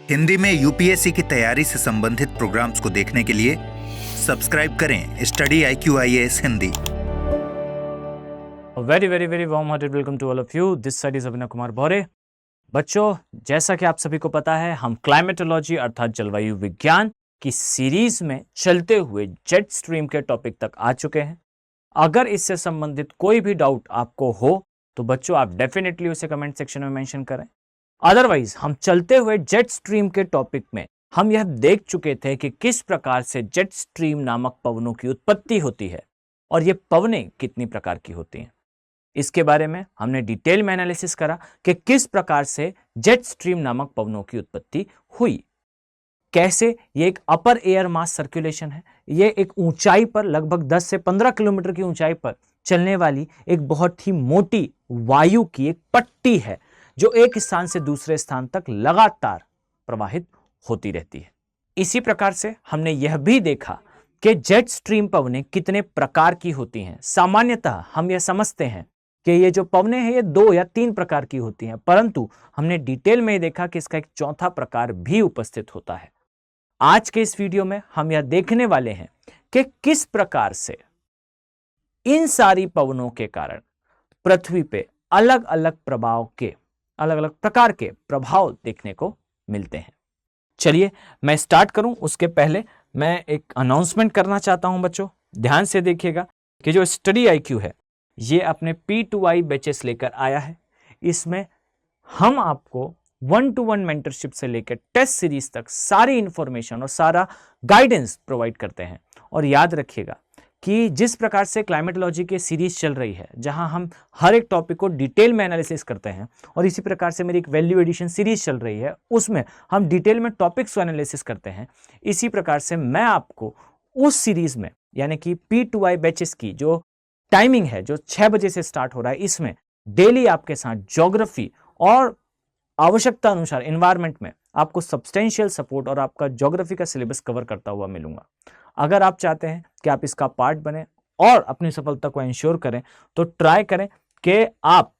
हिंदी में यूपीएससी की तैयारी से संबंधित प्रोग्राम्स को देखने के लिए सब्सक्राइब करें study IQIAS Hindi. Very very very warm hearted welcome to all of you. This side is Abhinav Kumar Bhaure. बच्चों, जैसा कि आप सभी को पता है, हम क्लाइमेटोलॉजी अर्थात जलवायु विज्ञान की सीरीज में चलते हुए जेट स्ट्रीम के टॉपिक तक आ चुके हैं। अगर इससे संबंधित कोई भी डाउट आपको हो तो बच्चों आप डेफिनेटली उसे कमेंट सेक्शन में मेंशन करें। अदरवाइज हम चलते हुए जेट स्ट्रीम के टॉपिक में हम यह देख चुके थे कि किस प्रकार से जेट स्ट्रीम नामक पवनों की उत्पत्ति होती है और ये पवनें कितनी प्रकार की होती हैं। इसके बारे में हमने डिटेल में एनालिसिस करा कि किस प्रकार से जेट स्ट्रीम नामक पवनों की उत्पत्ति हुई, कैसे ये एक अपर एयर मास सर्कुलेशन है, ये एक ऊंचाई पर लगभग 10 से 15 किलोमीटर की ऊंचाई पर चलने वाली एक बहुत ही मोटी वायु की एक पट्टी है जो एक स्थान से दूसरे स्थान तक लगातार प्रवाहित होती रहती है। इसी प्रकार से हमने यह भी देखा कि जेट स्ट्रीम पवनें कितने प्रकार की होती हैं। सामान्यतः हम यह समझते हैं कि ये जो पवनें हैं ये 2 या 3 प्रकार की होती हैं, परंतु हमने डिटेल में देखा कि इसका एक चौथा प्रकार भी उपस्थित होता है। आज के इस वीडियो में हम यह देखने वाले हैं कि किस प्रकार से इन सारी पवनों के कारण पृथ्वी पे अलग अलग प्रकार के प्रभाव देखने को मिलते हैं। चलिए मैं स्टार्ट करूं उसके पहले मैं एक अनाउंसमेंट करना चाहता हूं। बच्चों ध्यान से देखिएगा कि जो स्टडी IQ है ये अपने P2I बैचेस लेकर आया है। इसमें हम आपको 1-to-1 मेंटरशिप से लेकर टेस्ट सीरीज तक सारी इंफॉर्मेशन और सारा गाइडेंस प्रोवाइड करते हैं। और याद रखिएगा कि जिस प्रकार से क्लाइमेटोलॉजी की सीरीज चल रही है जहां हम हर एक टॉपिक को डिटेल में एनालिसिस करते हैं, और इसी प्रकार से मेरी एक वैल्यू एडिशन सीरीज चल रही है उसमें हम डिटेल में टॉपिक्स को एनालिसिस करते हैं, इसी प्रकार से मैं आपको उस सीरीज में यानी कि P2I बैचेस की जो टाइमिंग है जो 6 बजे से स्टार्ट हो रहा है, इसमें डेली आपके साथ ज्योग्राफी और आवश्यकता अनुसार एनवायरमेंट में आपको सब्सटेंशियल सपोर्ट और आपका ज्योग्राफी का सिलेबस कवर करता हुआ मिलूंगा। अगर आप चाहते हैं कि आप इसका पार्ट बने और अपनी सफलता को इंश्योर करें तो ट्राई करें कि आप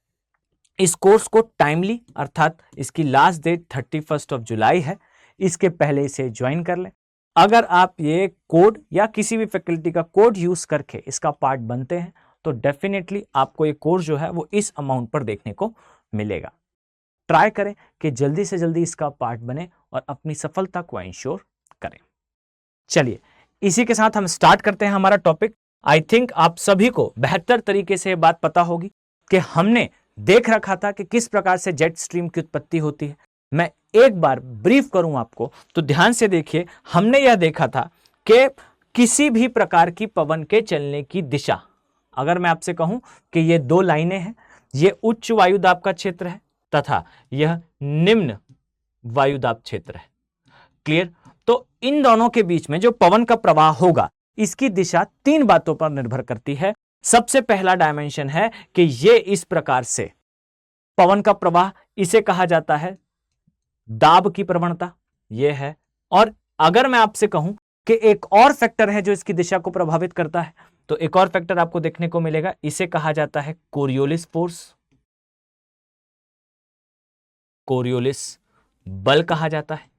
इस कोर्स को टाइमली अर्थात इसकी लास्ट डेट 31 जुलाई है, इसके पहले इसे ज्वाइन कर लें। अगर आप ये कोड या किसी भी फैकल्टी का कोड यूज करके इसका पार्ट बनते हैं तो डेफिनेटली आपको ये कोर्स जो है वो इस अमाउंट पर देखने को मिलेगा। ट्राई करें कि जल्दी से जल्दी इसका पार्ट बने और अपनी सफलता को इंश्योर करें। चलिए इसी के साथ हम स्टार्ट करते हैं हमारा टॉपिक। आई थिंक आप सभी को बेहतर तरीके से ये बात पता होगी कि हमने देख रखा था कि किस प्रकार से जेट स्ट्रीम की उत्पत्ति होती है। मैं एक बार ब्रीफ करूं आपको तो ध्यान से देखिए। हमने यह देखा था कि किसी भी प्रकार की पवन के चलने की दिशा, अगर मैं आपसे कहूं कि ये 2 लाइनें हैं, ये उच्च वायुदाब का क्षेत्र है तथा यह निम्न वायुदाब क्षेत्र है। क्लियर? तो इन दोनों के बीच में जो पवन का प्रवाह होगा इसकी दिशा 3 बातों पर निर्भर करती है। सबसे पहला डायमेंशन है कि ये इस प्रकार से पवन का प्रवाह, इसे कहा जाता है दाब की प्रवणता, ये है। और अगर मैं आपसे कहूं कि एक और फैक्टर है जो इसकी दिशा को प्रभावित करता है तो एक और फैक्टर आपको देखने को मिलेगा, इसे कहा जाता है कोरियोलिस फोर्स, कोरियोलिस बल कहा जाता है।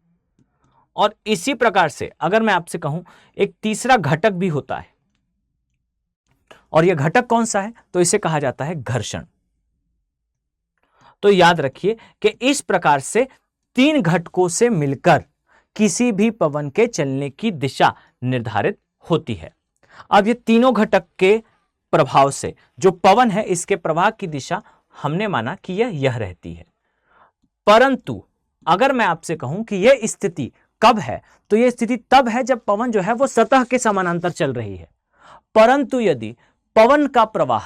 और इसी प्रकार से अगर मैं आपसे कहूं एक तीसरा घटक भी होता है, और यह घटक कौन सा है तो इसे कहा जाता है घर्षण। तो याद रखिए कि इस प्रकार से 3 घटकों से मिलकर किसी भी पवन के चलने की दिशा निर्धारित होती है। अब ये तीनों घटक के प्रभाव से जो पवन है इसके प्रवाह की दिशा हमने माना कि यह रहती है। परंतु अगर मैं आपसे कहूं कि यह स्थिति कब है तो यह स्थिति तब है जब पवन जो है वो सतह के समानांतर चल रही है। परंतु यदि पवन का प्रवाह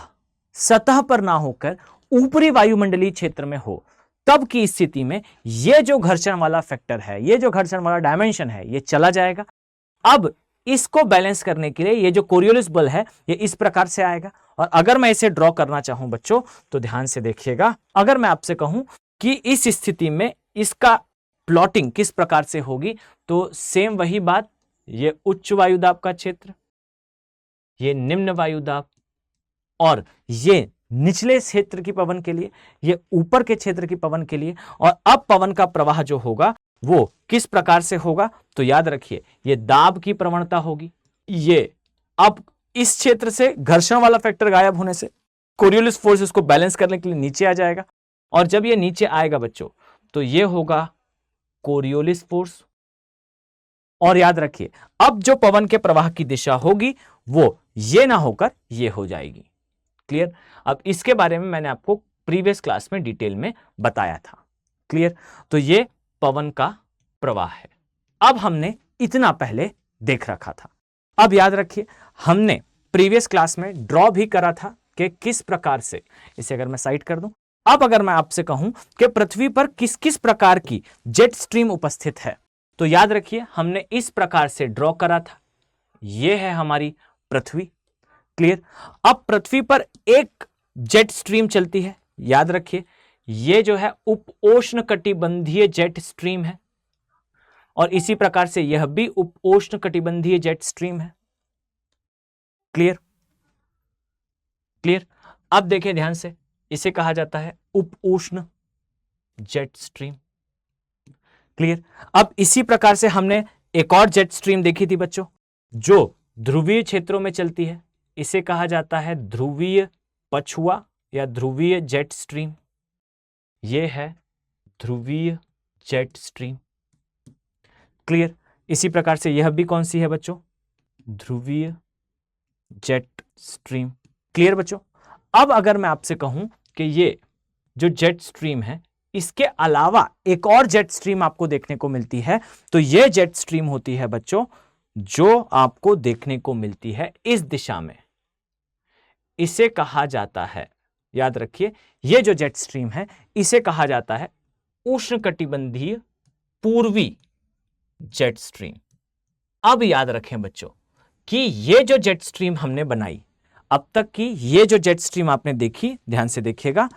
सतह पर ना होकर ऊपरी वायुमंडलीय क्षेत्र में हो तब की स्थिति में यह जो घर्षण वाला फैक्टर है, ये जो घर्षण वाला डायमेंशन है, ये चला जाएगा। अब इसको बैलेंस करने के लिए ये जो कोरियोलिस बल है ये इस प्रकार से आएगा। और अगर मैं इसे ड्रॉ करना चाहूं बच्चों तो ध्यान से देखिएगा। अगर मैं आपसे कहूं कि इस स्थिति में इसका प्लॉटिंग किस प्रकार से होगी तो सेम वही बात, ये उच्च वायुदाब का क्षेत्र, ये निम्न वायुदाब, और ये निचले क्षेत्र की पवन के लिए, ये ऊपर के क्षेत्र की पवन के लिए। और अब पवन का प्रवाह जो होगा वो किस प्रकार से होगा, तो याद रखिए ये दाब की प्रवणता होगी। ये अब इस क्षेत्र से घर्षण वाला फैक्टर गायब होने से कोरियोलिस फोर्स इसको बैलेंस करने के लिए नीचे आ जाएगा, और जब ये नीचे आएगा बच्चों तो ये होगा कोरियोलिस फोर्स। और याद रखिए अब जो पवन के प्रवाह की दिशा होगी वो ये ना होकर ये हो जाएगी। क्लियर? अब इसके बारे में मैंने आपको प्रीवियस क्लास में डिटेल में बताया था। क्लियर? तो ये पवन का प्रवाह है। अब हमने इतना पहले देख रखा था। अब याद रखिए हमने प्रीवियस क्लास में ड्रॉ भी करा था कि किस प्रकार से, इसे अगर मैं साइड कर दूं, अब अगर मैं आपसे कहूं कि पृथ्वी पर किस किस प्रकार की जेट स्ट्रीम उपस्थित है, तो याद रखिए हमने इस प्रकार से ड्रॉ करा था। यह है हमारी पृथ्वी। क्लियर? अब पृथ्वी पर एक जेट स्ट्रीम चलती है, याद रखिए यह जो है उप उष्ण कटिबंधीय जेट स्ट्रीम है, और इसी प्रकार से यह भी उप उष्ण कटिबंधीय जेट स्ट्रीम है। क्लियर? क्लियर? अब देखिए ध्यान से, इसे कहा जाता है उप उष्ण जेट स्ट्रीम। क्लियर? अब इसी प्रकार से हमने एक और जेट स्ट्रीम देखी थी बच्चों, जो ध्रुवीय क्षेत्रों में चलती है, इसे कहा जाता है ध्रुवीय पछुआ या ध्रुवीय जेट स्ट्रीम। यह है ध्रुवीय जेट स्ट्रीम। क्लियर? इसी प्रकार से यह भी कौन सी है बच्चों? ध्रुवीय जेट स्ट्रीम। क्लियर बच्चों? अब अगर मैं आपसे कहूं कि ये जो जेट स्ट्रीम है इसके अलावा एक और जेट स्ट्रीम आपको देखने को मिलती है, तो यह जेट स्ट्रीम होती है बच्चों जो आपको देखने को मिलती है इस दिशा में। इसे कहा जाता है, याद रखिए यह जो जेट स्ट्रीम है इसे कहा जाता है उष्णकटिबंधीय पूर्वी जेट स्ट्रीम। अब याद रखें बच्चों कि ये जो जेट स्ट्रीम हमने बनाई अब तक की, ये जो जेट स्ट्रीम आपने देखी, ध्यान से देखिएगा,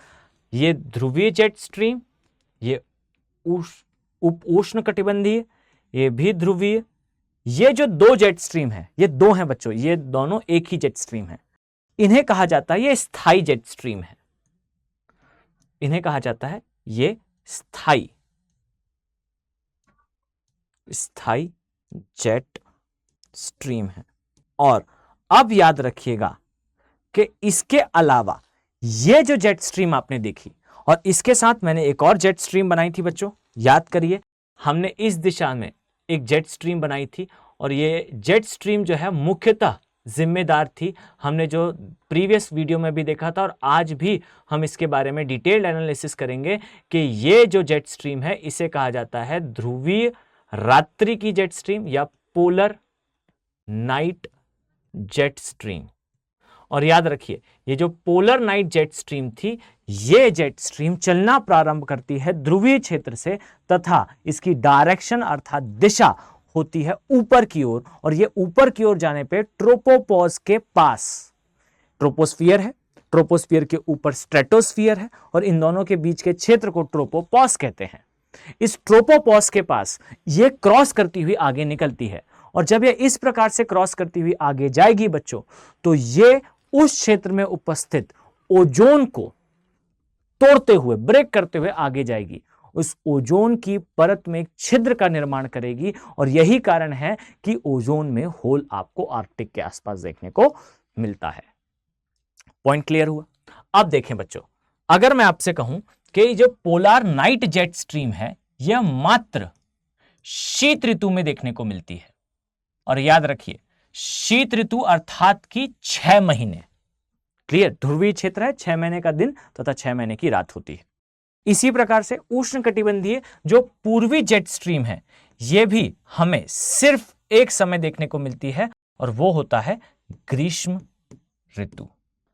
ये ध्रुवीय जेट स्ट्रीम, ये उप उष्ण कटिबंधीय, ये भी ध्रुवीय। ये जो दो जेट स्ट्रीम है, ये दो हैं बच्चों, ये दोनों एक ही जेट स्ट्रीम है। इन्हें कहा जाता है ये स्थायी जेट स्ट्रीम है। इन्हें कहा जाता है ये स्थायी जेट स्ट्रीम है। और अब याद रखिएगा कि इसके अलावा ये जो जेट स्ट्रीम आपने देखी और इसके साथ मैंने एक और जेट स्ट्रीम बनाई थी बच्चों, याद करिए हमने इस दिशा में एक जेट स्ट्रीम बनाई थी, और ये जेट स्ट्रीम जो है मुख्यतः जिम्मेदार थी, हमने जो प्रीवियस वीडियो में भी देखा था और आज भी हम इसके बारे में डिटेल्ड एनालिसिस करेंगे कि ये जो जेट स्ट्रीम है इसे कहा जाता है ध्रुवीय रात्रि की जेट स्ट्रीम या पोलर नाइट जेट स्ट्रीम। और याद रखिए ये जो पोलर नाइट जेट स्ट्रीम थी, ये जेट स्ट्रीम चलना प्रारंभ करती है ध्रुवीय क्षेत्र से, तथा इसकी डायरेक्शन अर्थात दिशा होती है ऊपर की ओर, और ये ऊपर की ओर जाने पे ट्रोपोपॉज के पास, ट्रोपोस्फियर है, ट्रोपोस्फियर के ऊपर स्ट्रेटोस्फियर है, और इन दोनों के बीच के क्षेत्र को ट्रोपोपॉज कहते हैं। इस ट्रोपोपॉज के पास ये क्रॉस करती हुई आगे निकलती है, और जब ये इस प्रकार से क्रॉस करती हुई आगे जाएगी बच्चों, तो ये उस क्षेत्र में उपस्थित ओजोन को तोड़ते हुए, ब्रेक करते हुए आगे जाएगी, उस ओजोन की परत में एक छिद्र का निर्माण करेगी, और यही कारण है कि ओजोन में होल आपको आर्कटिक के आसपास देखने को मिलता है। पॉइंट क्लियर हुआ? अब देखें बच्चों, अगर मैं आपसे कहूं कि जो पोलर नाइट जेट स्ट्रीम है यह मात्र शीत ऋतु में देखने को मिलती है, और याद रखिए शीत ऋतु अर्थात की 6 महीने। क्लियर? ध्रुवीय क्षेत्र है, 6 महीने का दिन तथा 6 महीने की रात होती है। इसी प्रकार से उष्णकटिबंधीय जो पूर्वी जेट स्ट्रीम है यह भी हमें सिर्फ एक समय देखने को मिलती है, और वो होता है ग्रीष्म ऋतु।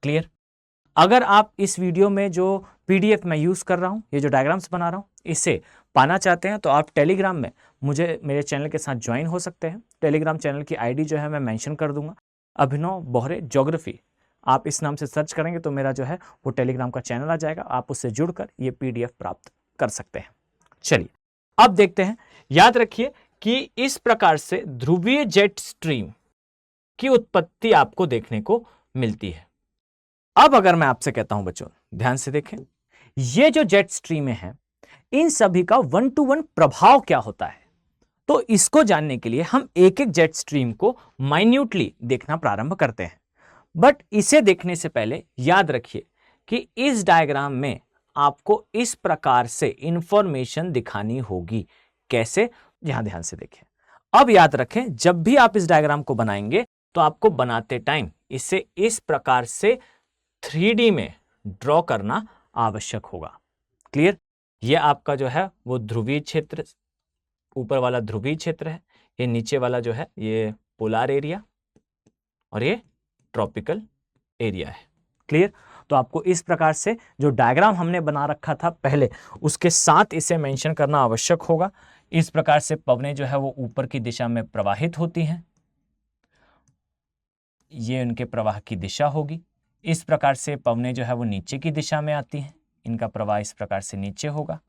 क्लियर? अगर आप इस वीडियो में जो पीडीएफ मैं यूज कर रहा हूं, ये जो डायग्राम्स बना रहा हूं, इसे पाना चाहते हैं तो आप टेलीग्राम में मुझे मेरे चैनल के साथ ज्वाइन हो सकते हैं। टेलीग्राम चैनल की आईडी जो है मैं मेंशन कर दूंगा, अभिनव बोहरे ज्योग्राफी। आप इस नाम से सर्च करेंगे तो मेरा जो है वो टेलीग्राम का चैनल आ जाएगा, आप उससे जुड़कर ये पीडीएफ प्राप्त कर सकते हैं। चलिए अब देखते हैं। याद रखिए कि इस प्रकार से ध्रुवीय जेट स्ट्रीम की उत्पत्ति आपको देखने को मिलती है। अब अगर मैं आपसे कहता हूं बच्चों, ध्यान से देखें, ये जो जेट स्ट्रीमें हैं इन सभी का 1 to 1 प्रभाव क्या होता है। तो इसको जानने के लिए हम एक एक जेट स्ट्रीम को माइन्यूटली देखना प्रारंभ करते हैं। बट इसे देखने से पहले याद रखिए कि इस डायग्राम में आपको इस प्रकार से इंफॉर्मेशन दिखानी होगी। कैसे? यहां ध्यान से देखें। अब याद रखें, जब भी आप इस डायग्राम को बनाएंगे तो आपको बनाते टाइम इसे इस प्रकार से 3D में ड्रॉ करना आवश्यक होगा। क्लियर? ये आपका जो है वो ध्रुवीय क्षेत्र, ऊपर वाला ध्रुवीय क्षेत्र है, ये नीचे वाला जो है ये पोलर एरिया और ये ट्रॉपिकल एरिया है। क्लियर? तो आपको इस प्रकार से जो डायग्राम हमने बना रखा था पहले, उसके साथ इसे मेंशन करना आवश्यक होगा। इस प्रकार से पवनें जो है वो ऊपर की दिशा में प्रवाहित होती हैं, ये उनके प्रवाह की दिशा होगी। इस प्रकार से पवनें जो है वो नीचे की दिशा में आती हैं, इनका प्रवाह इस प्रकार से नीचे होगा।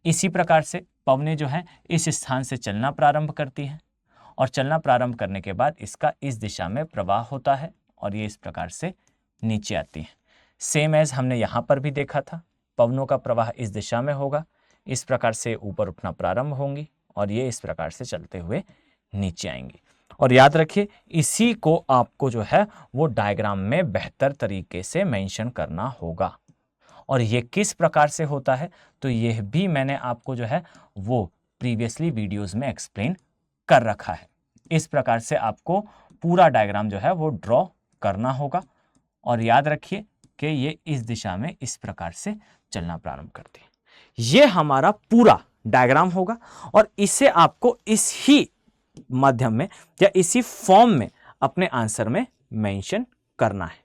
इसी प्रकार से पवनें जो है इस स्थान से चलना प्रारंभ करती हैं और चलना प्रारंभ करने के बाद इसका इस दिशा में प्रवाह होता है और ये इस प्रकार से नीचे आती हैं। सेम एज हमने यहाँ पर भी देखा था, पवनों का प्रवाह इस दिशा में होगा, इस प्रकार से ऊपर उठना प्रारंभ होंगी और ये इस प्रकार से चलते हुए नीचे आएंगी। और याद रखिए, इसी को आपको जो है वो डायग्राम में बेहतर तरीके से मेंशन करना होगा। और ये किस प्रकार से होता है तो यह भी मैंने आपको जो है वो प्रीवियसली वीडियोस में एक्सप्लेन कर रखा है। इस प्रकार से आपको पूरा डायग्राम जो है वो ड्रॉ करना होगा और याद रखिए कि ये इस दिशा में इस प्रकार से चलना प्रारंभ करते हैं। ये हमारा पूरा डायग्राम होगा और इसे आपको इस ही माध्यम में या इसी फॉर्म में अपने आंसर में मेंशन करना है।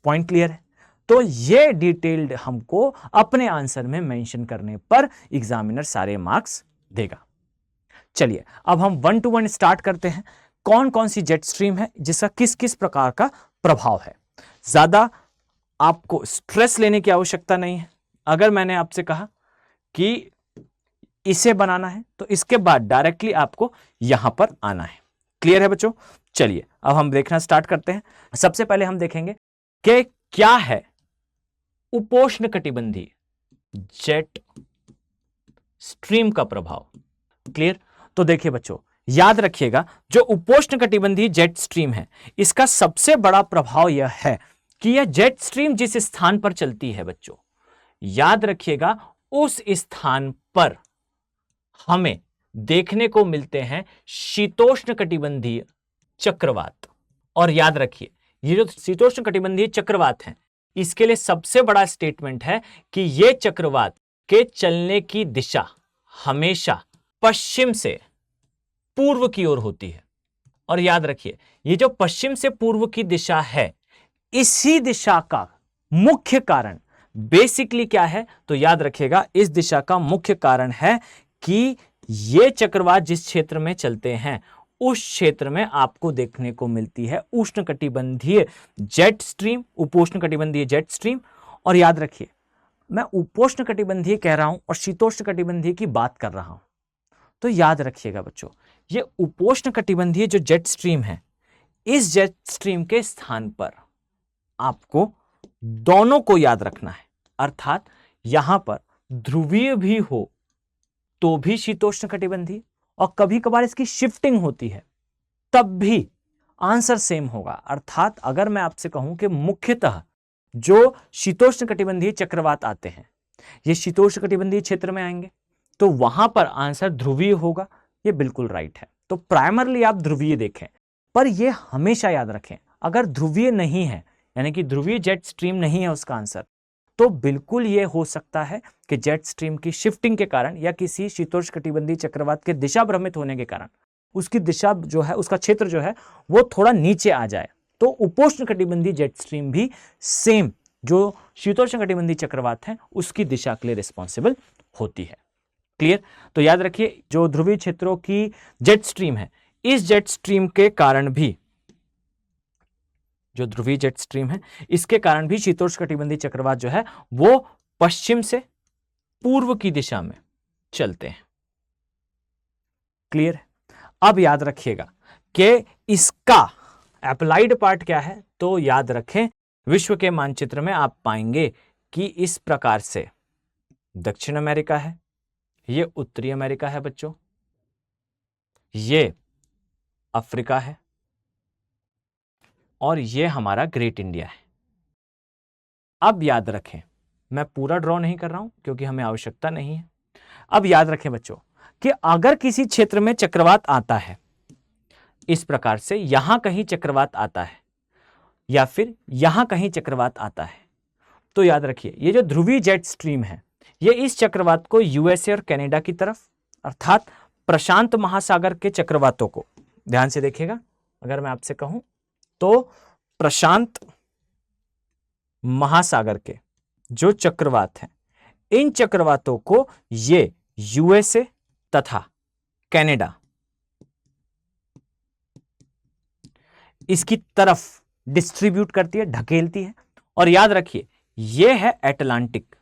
पॉइंट क्लियर है? तो ये डिटेल्ड हमको अपने आंसर में मेंशन करने पर एग्जामिनर सारे मार्क्स देगा। चलिए अब हम 1 to 1 स्टार्ट करते हैं। कौन कौन सी जेट स्ट्रीम है जिसका किस किस प्रकार का प्रभाव है। ज्यादा आपको स्ट्रेस लेने की आवश्यकता नहीं है। अगर मैंने आपसे कहा कि इसे बनाना है तो इसके बाद डायरेक्टली आपको यहां पर आना है। क्लियर है बच्चों? चलिए अब हम देखना स्टार्ट करते हैं। सबसे पहले हम देखेंगे कि क्या है उपोष्णकटिबंधीय जेट स्ट्रीम का प्रभाव। क्लियर? तो देखिए बच्चों, याद रखिएगा, जो उपोष्णकटिबंधीय जेट स्ट्रीम है इसका सबसे बड़ा प्रभाव यह है कि यह जेट स्ट्रीम जिस स्थान पर चलती है बच्चों, याद रखिएगा उस स्थान पर हमें देखने को मिलते हैं शीतोष्णकटिबंधीय चक्रवात। और याद रखिए, ये जो शीतोष्णकटिबंधीय चक्रवात हैं इसके लिए सबसे बड़ा स्टेटमेंट है कि ये चक्रवात के चलने की दिशा हमेशा पश्चिम से पूर्व की ओर होती है। और याद रखिए, ये जो पश्चिम से पूर्व की दिशा है, इसी दिशा का मुख्य कारण बेसिकली क्या है तो याद रखिएगा, इस दिशा का मुख्य कारण है कि ये चक्रवात जिस क्षेत्र में चलते हैं उस क्षेत्र में आपको देखने को मिलती है उष्णकटिबंधीय जेट स्ट्रीम, उपोष्णकटिबंधीय जेट स्ट्रीम। और याद रखिए, मैं उपोष्णकटिबंधीय कह रहा हूं और शीतोष्णकटिबंधीय की बात कर रहा हूं, तो याद रखिएगा बच्चों, ये उपोष्णकटिबंधीय जो जेट स्ट्रीम है, इस जेट स्ट्रीम के स्थान पर आपको दोनों को याद रखना है। अर्थात यहां पर ध्रुवीय भी हो तो भी शीतोष्णकटिबंधीय और कभी कभार इसकी शिफ्टिंग होती है तब भी आंसर सेम होगा। अर्थात अगर मैं आपसे कहूं कि मुख्यतः जो शीतोष्णकटिबंधीय चक्रवात आते हैं ये शीतोष्णकटिबंधीय क्षेत्र में आएंगे तो वहां पर आंसर ध्रुवीय होगा, ये बिल्कुल राइट है। तो प्राइमरली आप ध्रुवीय देखें, पर यह हमेशा याद रखें अगर ध्रुवीय नहीं है यानी कि ध्रुवीय जेट स्ट्रीम नहीं है उसका आंसर, तो बिल्कुल यह हो सकता है कि जेट स्ट्रीम की शिफ्टिंग के कारण या किसी शीतोष्णकटिबंधीय चक्रवात के दिशा भ्रमित होने के कारण उसकी दिशा जो है, उसका क्षेत्र जो है वो थोड़ा नीचे आ जाए। तो उपोष्णकटिबंधीय जेट स्ट्रीम भी सेम जो शीतोष्णकटिबंधीय चक्रवात है उसकी दिशा के लिए रिस्पॉन्सिबल होती है। क्लियर? तो याद रखिए, जो ध्रुवीय क्षेत्रों की जेट स्ट्रीम है, इस जेट स्ट्रीम के कारण भी, जो ध्रुवीय जेट स्ट्रीम है इसके कारण भी शीतोष्णकटिबंधीय चक्रवात जो है वो पश्चिम से पूर्व की दिशा में चलते हैं। क्लियर है? अब याद रखिएगा कि इसका अप्लाइड पार्ट क्या है, तो याद रखें विश्व के मानचित्र में आप पाएंगे कि इस प्रकार से दक्षिण अमेरिका है, ये उत्तरी अमेरिका है बच्चों, ये अफ्रीका है और ये हमारा ग्रेट इंडिया है। अब याद रखें, मैं पूरा ड्रॉ नहीं कर रहा हूं क्योंकि हमें आवश्यकता नहीं है। अब याद रखें बच्चों कि अगर किसी क्षेत्र में चक्रवात आता है, इस प्रकार से यहां कहीं चक्रवात आता है या फिर यहां कहीं चक्रवात आता है, तो याद रखिए ये जो ध्रुवीय जेट स्ट्रीम है, ये इस चक्रवात को यूएसए और कनाडा की तरफ अर्थात प्रशांत महासागर के चक्रवातों को, ध्यान से देखिएगा, अगर मैं आपसे कहूं तो प्रशांत महासागर के जो चक्रवात हैं, इन चक्रवातों को ये यूएसए तथा कनाडा इसकी तरफ डिस्ट्रीब्यूट करती है, ढकेलती है। और याद रखिए ये है अटलांटिक।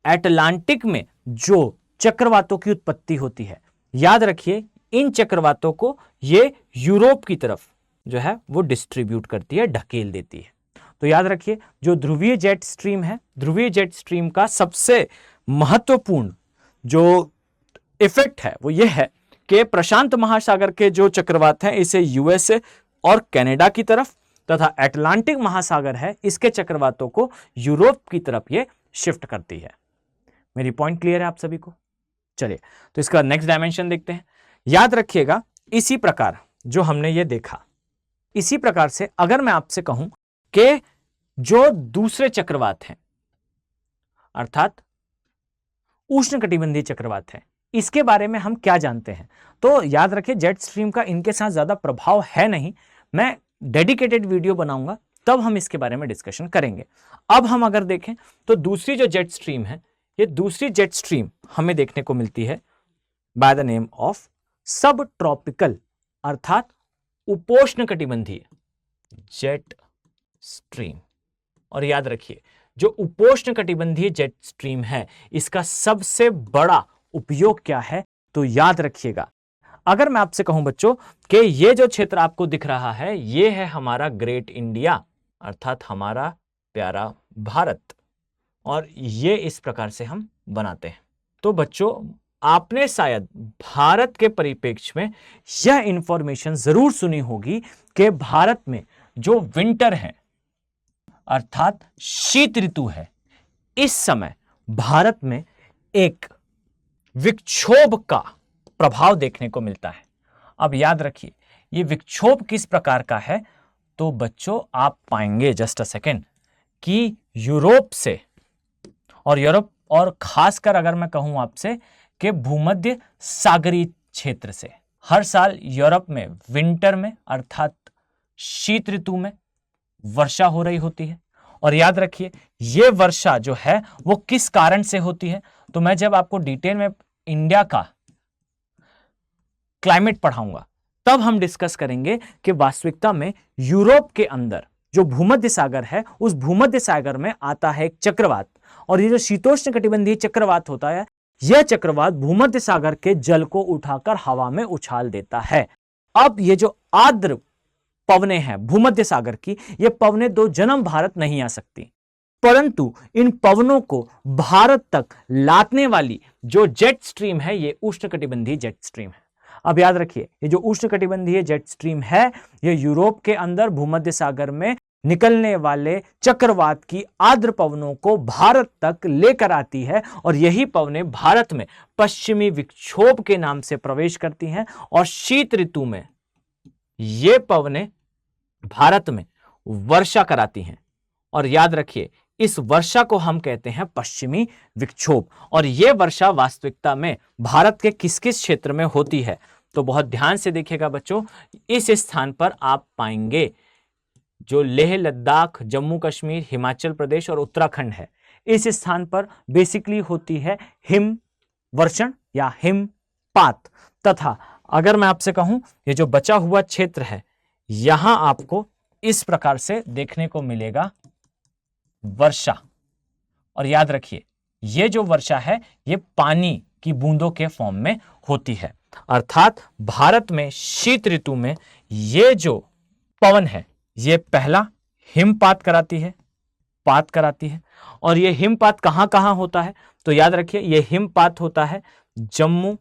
अटलांटिक में जो चक्रवातों की उत्पत्ति होती है, याद रखिए इन चक्रवातों को ये यूरोप की तरफ जो है वो डिस्ट्रीब्यूट करती है, ढकेल देती है। तो याद रखिए जो ध्रुवीय जेट स्ट्रीम है, ध्रुवीय जेट स्ट्रीम का सबसे महत्वपूर्ण जो इफेक्ट है वो ये है कि प्रशांत महासागर के जो चक्रवात हैं इसे यूएसए और कनाडा की तरफ तथा अटलांटिक महासागर है इसके चक्रवातों को यूरोप की तरफ ये शिफ्ट करती है। मेरी पॉइंट क्लियर है आप सभी को? चलिए तो इसका नेक्स्ट डायमेंशन देखते हैं। याद रखिएगा इसी प्रकार जो हमने ये देखा, इसी प्रकार से अगर मैं आपसे कहूं कि जो दूसरे चक्रवात हैं अर्थात उष्णकटिबंधीय चक्रवात है, इसके बारे में हम क्या जानते हैं, तो याद रखिए जेट स्ट्रीम का इनके साथ ज्यादा प्रभाव है नहीं। मैं डेडिकेटेड वीडियो बनाऊंगा तब हम इसके बारे में डिस्कशन करेंगे। अब हम अगर देखें तो दूसरी जो जेट स्ट्रीम है, ये दूसरी जेट स्ट्रीम हमें देखने को मिलती है बाय द नेम ऑफ सब ट्रॉपिकल अर्थात उपोष्णकटिबंधीय जेट स्ट्रीम। और याद रखिए जो उपोष्णकटिबंधीय जेट स्ट्रीम है इसका सबसे बड़ा उपयोग क्या है, तो याद रखिएगा अगर मैं आपसे कहूं बच्चों कि ये जो क्षेत्र आपको दिख रहा है ये है हमारा ग्रेट इंडिया अर्थात हमारा प्यारा भारत, और ये इस प्रकार से हम बनाते हैं। तो बच्चों आपने शायद भारत के परिप्रेक्ष्य में यह इंफॉर्मेशन जरूर सुनी होगी कि भारत में जो विंटर है अर्थात शीत ऋतु है, इस समय भारत में एक विक्षोभ का प्रभाव देखने को मिलता है। अब याद रखिए ये विक्षोभ किस प्रकार का है, तो बच्चों आप पाएंगे जस्ट अ सेकेंड कि यूरोप से और खासकर अगर मैं कहूं आपसे कि भूमध्य सागरीय क्षेत्र से हर साल यूरोप में विंटर में अर्थात शीत ऋतु में वर्षा हो रही होती है। और याद रखिए ये वर्षा जो है वो किस कारण से होती है, तो मैं जब आपको डिटेल में इंडिया का क्लाइमेट पढ़ाऊंगा तब हम डिस्कस करेंगे कि वास्तविकता में यूरोप के अंदर जो भूमध्य सागर है उस भूमध्य सागर में आता है एक चक्रवात, और ये जो शीतोष्ण कटिबंधीय चक्रवात होता है यह चक्रवात भूमध्य सागर के जल को उठाकर हवा में उछाल देता है। अब ये जो आर्द्र पवनें हैं भूमध्य सागर की, ये पवनें दो जन्म भारत नहीं आ सकती, परंतु इन पवनों को भारत तक लादने वाली जो जेट स्ट्रीम है ये उष्णकटिबंधीय जेट स्ट्रीम है। अब याद रखिए ये जो उष्णकटिबंधीय जेट स्ट्रीम है ये यूरोप के अंदर भूमध्य सागर में निकलने वाले चक्रवात की आर्द्र पवनों को भारत तक लेकर आती है, और यही पवनें भारत में पश्चिमी विक्षोभ के नाम से प्रवेश करती हैं, और शीत ऋतु में ये पवनें भारत में वर्षा कराती हैं। और याद रखिए इस वर्षा को हम कहते हैं पश्चिमी विक्षोभ, और यह वर्षा वास्तविकता में भारत के किस किस क्षेत्र में होती है, तो बहुत ध्यान से देखिएगा बच्चों। इस स्थान पर आप पाएंगे जो लेह लद्दाख जम्मू कश्मीर हिमाचल प्रदेश और उत्तराखंड है, इस स्थान पर बेसिकली होती है हिम वर्षण या हिमपात। तथा अगर मैं आपसे कहूं ये जो बचा हुआ क्षेत्र है यहां आपको इस प्रकार से देखने को मिलेगा वर्षा। और याद रखिए ये जो वर्षा है ये पानी की बूंदों के फॉर्म में होती है, अर्थात भारत में शीत ऋतु में ये जो पवन है ये पहला हिमपात कराती है, और ये हिमपात कहां कहां होता है, तो याद रखिए ये हिमपात होता है जम्मू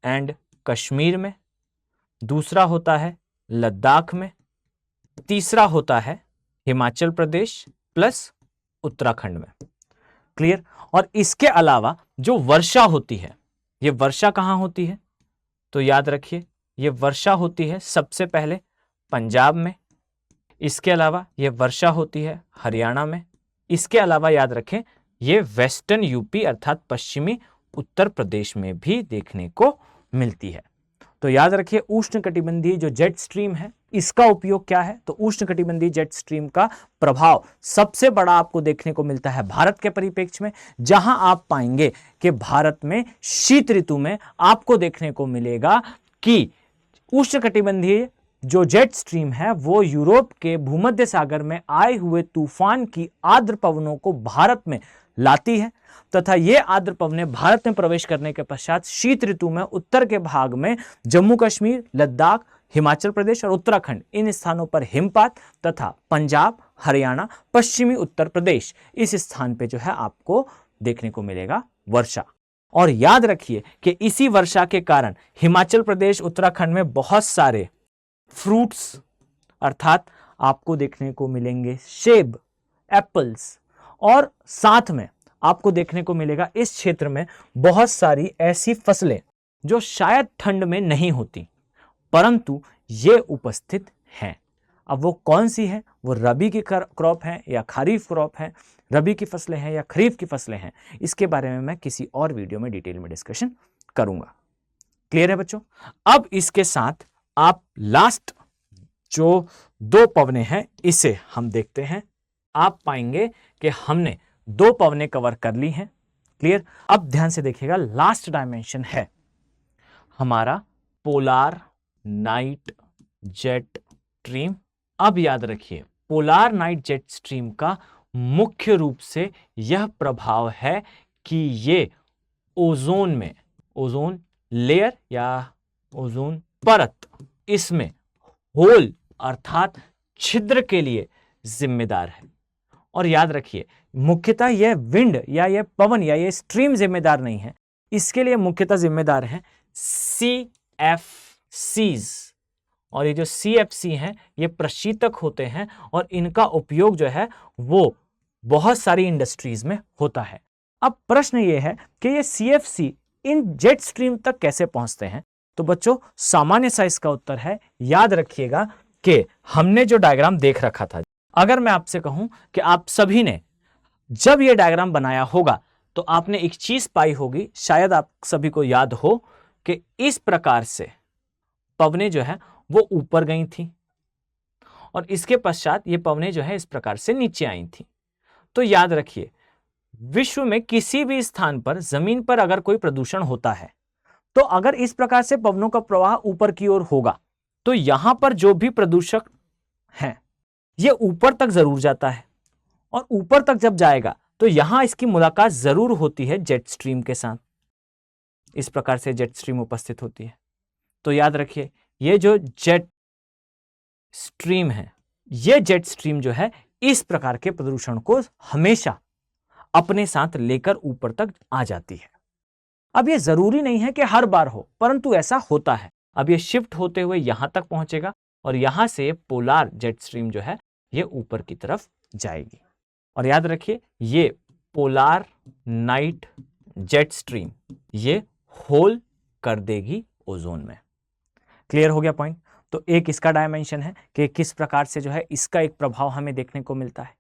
एंड कश्मीर में, दूसरा होता है लद्दाख में, तीसरा होता है हिमाचल प्रदेश प्लस उत्तराखंड में। क्लियर। और इसके अलावा जो वर्षा होती है, ये वर्षा कहां होती है? तो याद रखिए ये वर्षा होती है सबसे पहले पंजाब में, इसके अलावा ये वर्षा होती है हरियाणा में, इसके अलावा याद रखें ये वेस्टर्न यूपी अर्थात पश्चिमी उत्तर प्रदेश में भी देखने को मिलती है। तो याद रखिए उष्णकटिबंधीय जो जेट स्ट्रीम है इसका उपयोग क्या है? तो उष्णकटिबंधीय जेट स्ट्रीम का प्रभाव सबसे बड़ा आपको देखने को मिलता है भारत के परिप्रेक्ष्य में, जहां आप पाएंगे कि भारत में शीत ऋतु में आपको देखने को मिलेगा कि उष्णकटिबंधीय जो जेट स्ट्रीम है वो यूरोप के भूमध्य सागर में आए हुए तूफान की आर्द्र पवनों को भारत में लाती है तथा ये आर्द्र पवनें भारत में प्रवेश करने के पश्चात शीत ऋतु में उत्तर के भाग में जम्मू कश्मीर, लद्दाख, हिमाचल प्रदेश और उत्तराखंड इन स्थानों पर हिमपात तथा पंजाब, हरियाणा, पश्चिमी उत्तर प्रदेश इस स्थान पे जो है आपको देखने को मिलेगा वर्षा। और याद रखिए कि इसी वर्षा के कारण हिमाचल प्रदेश, उत्तराखंड में बहुत सारे फ्रूट्स अर्थात आपको देखने को मिलेंगे सेब, एप्पल्स, और साथ में आपको देखने को मिलेगा इस क्षेत्र में बहुत सारी ऐसी फसलें जो शायद ठंड में नहीं होती परंतु ये उपस्थित हैं। अब वो कौन सी है? वो रबी की क्रॉप है या खरीफ क्रॉप है, रबी की फसलें हैं या खरीफ की फसलें हैं, इसके बारे में मैं किसी और वीडियो में डिटेल में डिस्कशन करूंगा। क्लियर है बच्चों? अब इसके साथ आप लास्ट जो 2 पवने हैं इसे हम देखते हैं। आप पाएंगे कि हमने 2 पवने कवर कर ली हैं। क्लियर। अब ध्यान से देखिएगा, लास्ट डायमेंशन है हमारा पोलार नाइट जेट स्ट्रीम। अब याद रखिए पोलार नाइट जेट स्ट्रीम का मुख्य रूप से यह प्रभाव है कि ये ओजोन में, ओजोन लेयर या ओजोन परत, इसमें होल अर्थात छिद्र के लिए जिम्मेदार है। और याद रखिए मुख्यतः यह विंड या यह पवन या यह स्ट्रीम जिम्मेदार नहीं है, इसके लिए मुख्यतः जिम्मेदार है CFCs। और ये जो CFC हैं ये प्रशीतक होते हैं और इनका उपयोग जो है वो बहुत सारी इंडस्ट्रीज में होता है। अब प्रश्न ये है कि ये CFC इन जेट स्ट्रीम तक कैसे पहुंचते हैं? तो बच्चों सामान्य सा इसका उत्तर है, याद रखिएगा कि हमने जो डायग्राम देख रखा था, अगर मैं आपसे कहूं कि आप सभी ने जब ये डायग्राम बनाया होगा तो आपने एक चीज पाई होगी, शायद आप सभी को याद हो कि इस प्रकार से पवनें जो है वो ऊपर गई थी और इसके पश्चात ये पवनें जो है इस प्रकार से नीचे आई थी। तो याद रखिए विश्व में किसी भी स्थान पर जमीन पर अगर कोई प्रदूषण होता है तो अगर इस प्रकार से पवनों का प्रवाह ऊपर की ओर होगा तो यहां पर जो भी प्रदूषक हैं ये ऊपर तक जरूर जाता है और ऊपर तक जब जाएगा तो यहां इसकी मुलाकात जरूर होती है जेट स्ट्रीम के साथ। इस प्रकार से जेट स्ट्रीम उपस्थित होती है। तो याद रखिए ये जो जेट स्ट्रीम है, ये जेट स्ट्रीम जो है इस प्रकार के प्रदूषण को हमेशा अपने साथ लेकर ऊपर तक आ जाती है। अब ये जरूरी नहीं है कि हर बार हो, परंतु ऐसा होता है। अब ये शिफ्ट होते हुए यहां तक पहुंचेगा और यहां से पोलार जेट स्ट्रीम जो है ये ऊपर की तरफ जाएगी। और याद रखिए ये पोलार नाइट जेट स्ट्रीम ये होल कर देगी ओजोन में। क्लियर हो गया पॉइंट? तो एक इसका डायमेंशन है कि किस प्रकार से जो है इसका एक प्रभाव हमें देखने को मिलता है।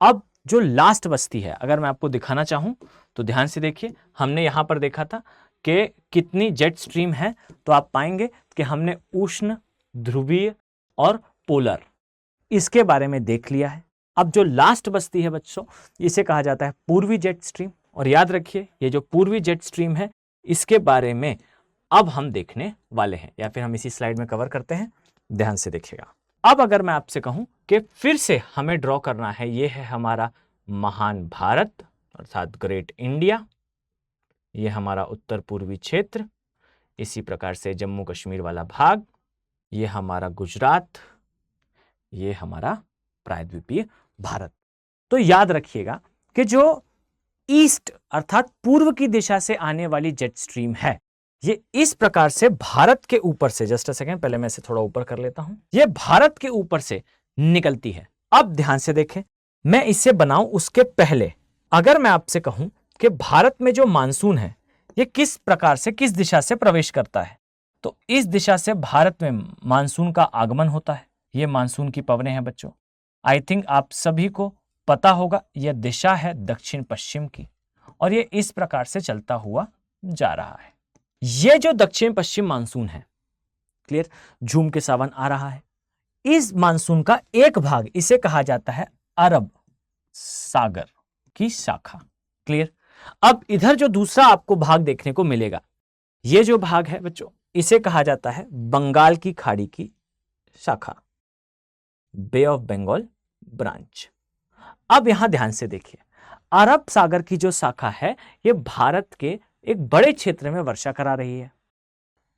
अब जो लास्ट बस्ती है अगर मैं आपको दिखाना चाहूं तो ध्यान से देखिए, हमने यहां पर देखा था कि कितनी जेट स्ट्रीम है, तो आप पाएंगे कि हमने उष्ण, ध्रुवीय और पोलर इसके बारे में देख लिया है। अब जो लास्ट बस्ती है बच्चों इसे कहा जाता है पूर्वी जेट स्ट्रीम। और याद रखिए ये जो पूर्वी जेट स्ट्रीम है इसके बारे में अब हम देखने वाले हैं, या फिर हम इसी स्लाइड में कवर करते हैं। ध्यान से देखिएगा। अब अगर मैं आपसे कहूं कि फिर से हमें ड्रॉ करना है, ये है हमारा महान भारत अर्थात ग्रेट इंडिया, ये हमारा उत्तर पूर्वी क्षेत्र, इसी प्रकार से जम्मू कश्मीर वाला भाग, ये हमारा गुजरात, ये हमारा प्रायद्वीपीय भारत। तो याद रखिएगा कि जो ईस्ट अर्थात पूर्व की दिशा से आने वाली जेट स्ट्रीम है। ये इस प्रकार से भारत के ऊपर से, जस्ट अ सेकेंड, पहले मैं इसे थोड़ा ऊपर कर लेता हूं, ये भारत के ऊपर से निकलती है। अब ध्यान से देखें, मैं इसे बनाऊं उसके पहले अगर मैं आपसे कहूं कि भारत में जो मानसून है ये किस प्रकार से, किस दिशा से प्रवेश करता है, तो इस दिशा से भारत में मानसून का आगमन होता है। ये मानसून की पवनें हैं बच्चों। आई थिंक आप सभी को पता होगा यह दिशा है दक्षिण पश्चिम की, और ये इस प्रकार से चलता हुआ जा रहा है। ये जो दक्षिण पश्चिम मानसून है, क्लियर, झूम के सावन आ रहा है, इस मानसून का एक भाग इसे कहा जाता है अरब सागर की शाखा। क्लियर। अब इधर जो दूसरा आपको भाग देखने को मिलेगा, ये जो भाग है बच्चों, इसे कहा जाता है बंगाल की खाड़ी की शाखा, बे ऑफ बंगाल ब्रांच। अब यहां ध्यान से देखिए, अरब सागर की जो शाखा है ये भारत के एक बड़े क्षेत्र में वर्षा करा रही है,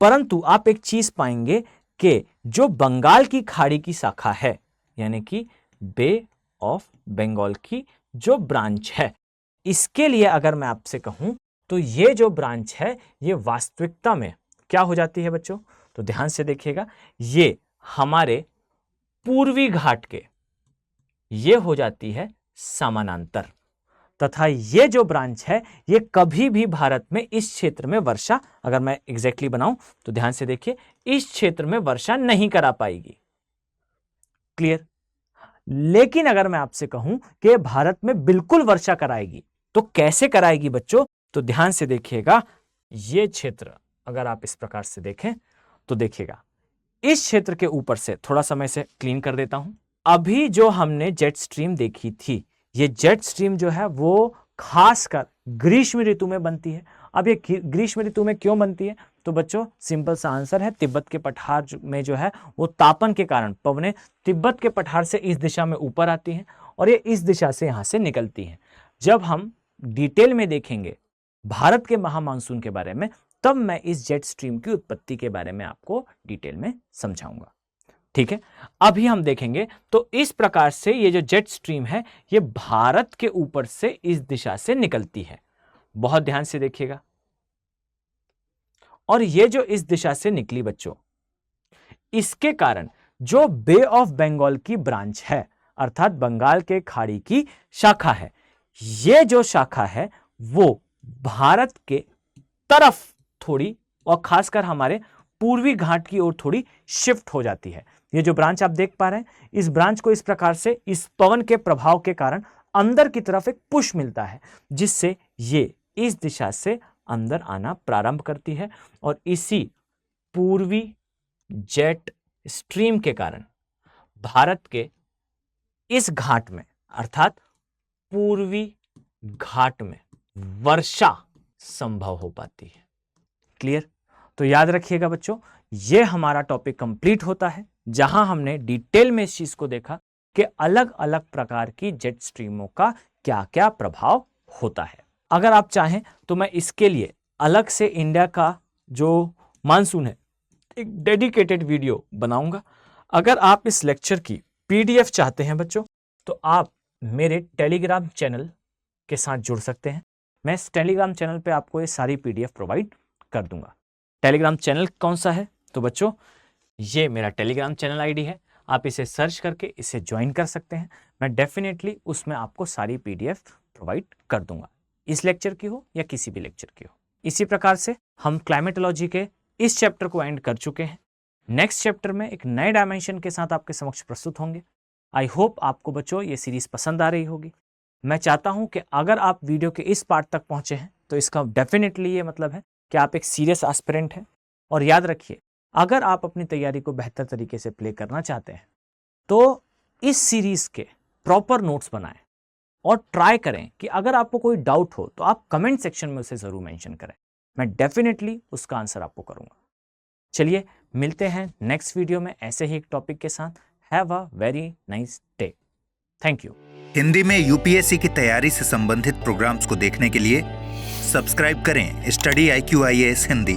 परंतु आप एक चीज पाएंगे कि जो बंगाल की खाड़ी की शाखा है, यानी कि बे ऑफ बंगाल की जो ब्रांच है, इसके लिए अगर मैं आपसे कहूं तो ये जो ब्रांच है ये वास्तविकता में क्या हो जाती है बच्चों, तो ध्यान से देखिएगा, ये हमारे पूर्वी घाट के ये हो जाती है समानांतर, तथा ये जो ब्रांच है ये कभी भी भारत में इस क्षेत्र में वर्षा, अगर मैं एग्जैक्टली बनाऊं तो ध्यान से देखिए, इस क्षेत्र में वर्षा नहीं करा पाएगी। क्लियर। लेकिन अगर मैं आपसे कहूं कि भारत में बिल्कुल वर्षा कराएगी, तो कैसे कराएगी बच्चों, तो ध्यान से देखिएगा, ये क्षेत्र अगर आप इस प्रकार से देखें तो देखिएगा, इस क्षेत्र के ऊपर से थोड़ा सा मैं इसे क्लीन कर देता हूं। अभी जो हमने जेट स्ट्रीम देखी थी, ये जेट स्ट्रीम जो है वो खासकर ग्रीष्म ऋतु में बनती है। अब ये ग्रीष्म ऋतु में क्यों बनती है, तो बच्चों सिंपल सा आंसर है, तिब्बत के पठार में जो है वो तापन के कारण पवनें तिब्बत के पठार से इस दिशा में ऊपर आती हैं और ये इस दिशा से यहां से निकलती हैं। जब हम डिटेल में देखेंगे भारत के महामानसून के बारे में, तब मैं इस जेट स्ट्रीम की उत्पत्ति के बारे में आपको डिटेल में समझाऊंगा। ठीक है, अभी हम देखेंगे तो इस प्रकार से ये जो जेट स्ट्रीम है ये भारत के ऊपर से इस दिशा से निकलती है। बहुत ध्यान से देखिएगा, और ये जो इस दिशा से निकली बच्चों, इसके कारण जो बे ऑफ बंगाल की ब्रांच है, अर्थात बंगाल के खाड़ी की शाखा है, ये जो शाखा है वो भारत के तरफ थोड़ी, और खासकर हमारे पूर्वी घाट की ओर थोड़ी शिफ्ट हो जाती है। ये जो ब्रांच आप देख पा रहे हैं, इस ब्रांच को इस प्रकार से इस पवन के प्रभाव के कारण अंदर की तरफ एक पुश मिलता है, जिससे ये इस दिशा से अंदर आना प्रारंभ करती है, और इसी पूर्वी जेट स्ट्रीम के कारण भारत के इस घाट में, अर्थात पूर्वी घाट में वर्षा संभव हो पाती है। क्लियर। तो याद रखिएगा बच्चों, ये हमारा टॉपिक कंप्लीट होता है जहां हमने डिटेल में इस चीज को देखा कि अलग अलग प्रकार की जेट स्ट्रीमों का क्या क्या प्रभाव होता है। अगर आप चाहें तो मैं इसके लिए अलग से इंडिया का जो मानसून है एक डेडिकेटेड वीडियो बनाऊंगा। अगर आप इस लेक्चर की पीडीएफ चाहते हैं बच्चों, तो आप मेरे टेलीग्राम चैनल के साथ जुड़ सकते हैं। मैं इस टेलीग्राम चैनल पे आपको ये सारी पीडीएफ प्रोवाइड कर दूंगा। टेलीग्राम चैनल कौन सा है, तो बच्चों ये मेरा टेलीग्राम चैनल आईडी है, आप इसे सर्च करके इसे ज्वाइन कर सकते हैं। मैं डेफिनेटली उसमें आपको सारी पीडीएफ प्रोवाइड कर दूंगा, इस लेक्चर की हो या किसी भी लेक्चर की हो। इसी प्रकार से हम क्लाइमेटोलॉजी के इस चैप्टर को एंड कर चुके हैं। नेक्स्ट चैप्टर में एक नए डायमेंशन के साथ आपके समक्ष प्रस्तुत होंगे। आई होप आपको बच्चों ये सीरीज पसंद आ रही होगी। मैं चाहता हूं कि अगर आप वीडियो के इस पार्ट तक पहुंचे हैं तो इसका डेफिनेटली ये मतलब है कि आप एक सीरियस एस्पिरेंट हैं। और याद रखिए, अगर आप अपनी तैयारी को बेहतर तरीके से प्ले करना चाहते हैं तो इस सीरीज के प्रॉपर नोट्स बनाएं और ट्राई करें कि अगर आपको कोई डाउट हो तो आप कमेंट सेक्शन में उसे जरूर मेंशन करें। मैं डेफिनेटली उसका आंसर आपको करूंगा। चलिए मिलते हैं नेक्स्ट वीडियो में ऐसे ही एक टॉपिक के साथ। Have a very nice day. Thank you. Hindi में यूपीएससी की तैयारी से संबंधित प्रोग्राम्स को देखने के लिए सब्सक्राइब करें स्टडी IQ IAS हिंदी।